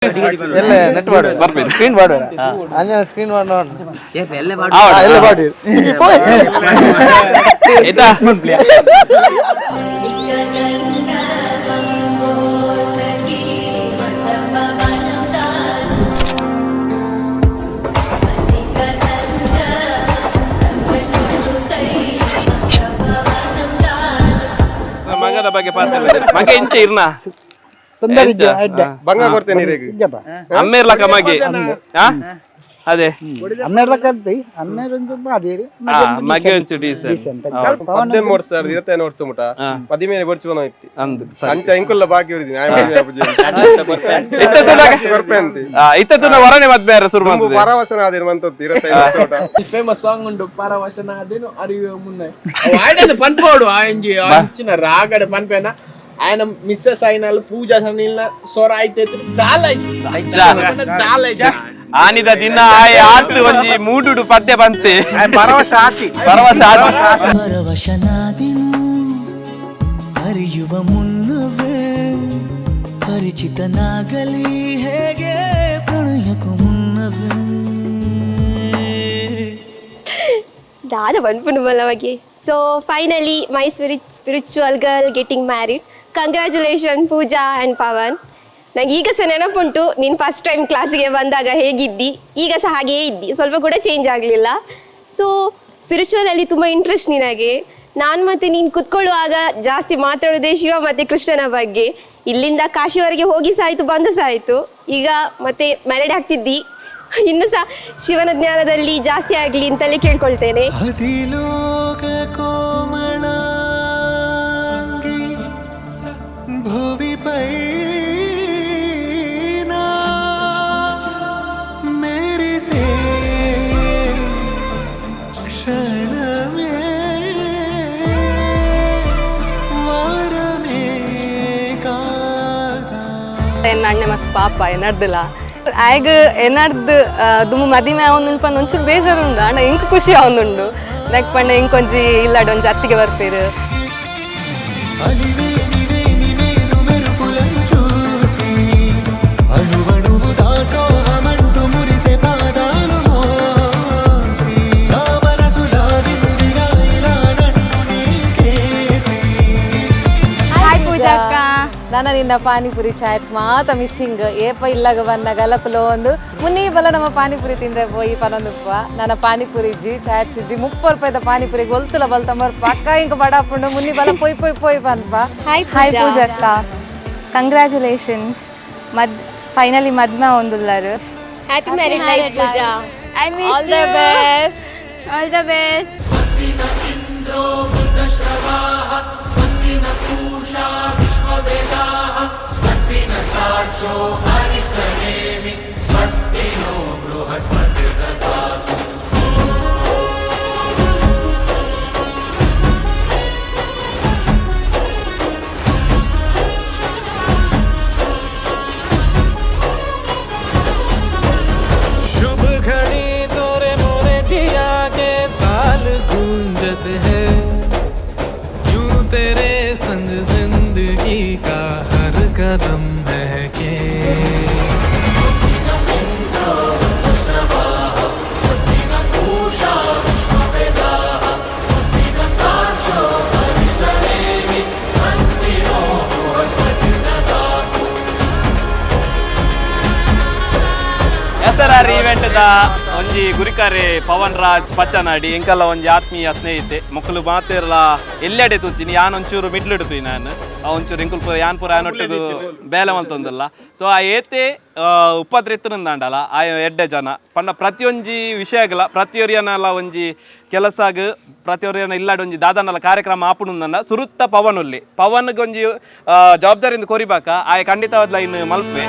ಎಲ್ಲ ನೆಟ್ ಮಾಡು ಬರ್ಬೇಕು ಸ್ಕ್ರೀನ್ ಮಾಡು ಅಂಜನ ಸ್ಕ್ರೀನ್ ಮಾಡು ಎಲ್ಲ ಮಾಡು ಆಯ್ತಾ ಮಗನ ಬಗ್ಗೆ ಮಗ ಎಂಚ ಇರ್ನ ಬಂಗ ಕೊಡ್ತೇನೆ ಅಮ್ಮೇರ್ಲಕ್ಕ ಮಗೆ ಅದೇ ಮಗೆ ಒಂಚು ಡೀಸೆಂಟ್ 13 ವರ್ಷ 25 ವರ್ಷ ಮುಟ 17 ಬರ್ಚುವನ ಇತ್ತಿ ಅಂಚ ಇಂಕುಲ್ಲ ಬಾಕಿ ಉರಿದಿನಿ ಇತ್ತತನ ವರನೆ ಮದ್ವೆ ಶುರು ಮಾಡ್ತದೆ ಪರವಶನ ಆದಿರು ಮಂತದ್ದು 25 ವರ್ಷ ಮುಟ ಫೇಮಸ್ ಸಾಂಗ್ ಉಂಟು ಪರವಶನ ಆದೇನು ಅರಿವೆ ಮುನ್ನ ಆಯ್ಡನ ಪನ್ಪೋಡು ಆಂಜಿ ಅಂಚಿನ ರಾಗಡೆ ಪನ್ಪೇನ ఆయన మిస్సెస్ అయినాలు పూజ సనిల్న సోర అయితే ಆನಿದ ದಿನ ಆತು ಒಂಜಿ ಮೂಡುಡು ಪದ್ಯ ಬಂತೆ ಪರವಶ ಪರವಶನಾದಿನು ಅರಿಯುವ ಮುನ್ನವೇ ಪರಿಚಿತನಾಗಲಿ ಹೇಗೆ ಪ್ರಣಯಕ್ಕೂ ಮುನ್ನವೇ ದಾದ ಬಂದ್ಪುಂಡು ಬಲವಾಗಿ so finally my spiritual girl getting married congratulation Pooja and Pavan. ನಂಗೆ ಈಗ ಸಹ ನೆನಪುಂಟು ನೀನು ಫಸ್ಟ್ ಟೈಮ್ ಕ್ಲಾಸಿಗೆ ಬಂದಾಗ ಹೇಗಿದ್ದಿ, ಈಗ ಸಹ ಹಾಗೆಯೇ ಇದ್ದಿ, ಸ್ವಲ್ಪ ಕೂಡ ಚೇಂಜ್ ಆಗಲಿಲ್ಲ. ಸೊ ಸ್ಪಿರಿಚುವಲಲ್ಲಿ ತುಂಬ ಇಂಟ್ರೆಸ್ಟ್ ನಿನಗೆ. ನಾನು ಮತ್ತು ನೀನು ಕುತ್ಕೊಳ್ಳುವಾಗ ಜಾಸ್ತಿ ಮಾತಾಡೋದೇ ಶಿವ ಮತ್ತು ಕೃಷ್ಣನ ಬಗ್ಗೆ. ಇಲ್ಲಿಂದ ಕಾಶಿವರೆಗೆ ಹೋಗಿ ಸಾಯಿತು ಬಂದು ಸಾಯಿತು, ಈಗ ಮತ್ತೆ ಮ್ಯಾರೇಡ್ ಆಗ್ತಿದ್ದಿ. ಇನ್ನೂ ಸಹ ಶಿವನ ಜ್ಞಾನದಲ್ಲಿ ಜಾಸ್ತಿ ಆಗಲಿ ಅಂತಲೇ ಕೇಳ್ಕೊಳ್ತೇನೆ. ಭುವಿ ಪೈನಾ ಮೇರೆ ಸೇ ಕ್ಷಣಮೇ ವಾರಮೇ ಕಾದಾ ಎನ್ನಣ್ಣೆ ಮಸ್ತ್ ಪಾಪ ಎನ್ನಡ್ದಿಲ್ಲ ಆಯ್ಗ ಎನ್ನಡ್ದು ದುಮ್ಮು ಮದಿಮೆ ಅವನುಂಡು ಪಂದು ಒಂಚೂರು ಬೇಜಾರುಂಡು ಅಣ್ಣ ಇಂಕ ಖುಷಿ ಅವನುಂಡು ನೆಕ್ ಪಂಡ ಇಂಕೊಂಜಿ ಇಲ್ಲಾಡ ಒಂಜಿ ಅತ್ತಿಗೆ ಬರ್ಪೇರು ನನ್ನ ನಿನ್ನ ಪಾನಿಪುರಿ ಚಾಟ್ಸ್ ಮಾತ ಮಿಸ್ಸಿಂಗ್ ಏಪ ಇಲ್ಲಾಗ ಬಂದಾಗ ಅಲಕುಲು ಒಂದು ಮುನ್ನೀ ಬಲ ನಮ್ಮ ಪಾನಿಪುರಿ ತಿಂದ್ರೆ ಪೋಯಿ ಪನೊಂದುಪ್ಪ ನನ್ನ ಪಾನಿಪುರಿ ಇಜ್ಜಿ ಚಾಟ್ಸ್ ಇಜ್ಜಿ 30 ರೂಪಾಯಿದ ಪಾನಿಪುರಿ ಗೊಲ್ತುಲ ಬಲ್ತಂಬರ್ಪ ಅಕ್ಕ ಹಿಂಗ ಬಡಾಪುಂಡು ಮುನ್ನಿ ಬಲ ಪೊಯ್ ಪೊಯ್ ಪೊಯ್ ಪನ್ಪ. ಹಾಯ್ ಪೂಜಕ್ಕ, ಕಂಗ್ರ್ಯಾಚುಲೇಷನ್ಸ್ ಫೈನಲಿ ಮದ್ಮೆ ಒಂದುಲ್ಲಾರು. Happy married life Pooja. I miss all the best. All the best. शुभ घड़ी तोरे मोरे जिया के ताल गूंजत है यूं तेरे संग जिंदगी का हर कदम महके ಹೆಸರಾರಿ ಇವೆಂಟ್ ದ ಒಂಜಿ ಗುರಿಕಾರೆ ಪವನ್ ರಾಜ್ ಪಚ್ಚನಾಡಿ ಎಂಕಲ್ಲ ಒಂಜಿ ಆತ್ಮೀಯ ಸ್ನೇಹಿತೆ ಮಕ್ಕಳು ಮಾತಿರಲ ಎಲ್ಲೆಡೆ ತೂತೀನಿ ಯಾನ್ ಒಂಚೂರು ಮಿಡ್ಲಿಡು ತೂಯಿ ನಾನು ಒಂಚೂರು ಎಂಕುಲ್ ಯಾನ್ಪುರ ಯಾನೊಟ್ಟಿಗೂ ಬೇಲೆ ಮಲ್ತೊಂದಲ್ಲ. ಸೊ ಆ ಏತೆ ಉಪದ್ರಿತ್ತನಂದಾಂಡಲ್ಲ ಆ ಎಡ್ಡೆ ಜನ ಪಂಡ ಪ್ರತಿಯೊಂಜಿ ವಿಷಯಗಳ ಪ್ರತಿಯೊರಿಯನಲ್ಲ ಒಂಜಿ ಕೆಲಸಾಗ ಪ್ರತಿಯೊರಿಯನ ಇಲ್ಲಾಡ ಒಂಜಿ ದಾದನಲ್ಲ ಕಾರ್ಯಕ್ರಮ ಆಪುಣಂದ ಸುರುತ್ತ ಪವನ್ ಉಲ್ಲಿ ಪವನ್ಗೊಂಜಿ ಜವಾಬ್ದಾರಿಯಿಂದ ಕೊರಿಬಾಕ ಆಯ ಖಂಡಿತವಾದ ಲೈನ್ ಮಲ್ಪೆ.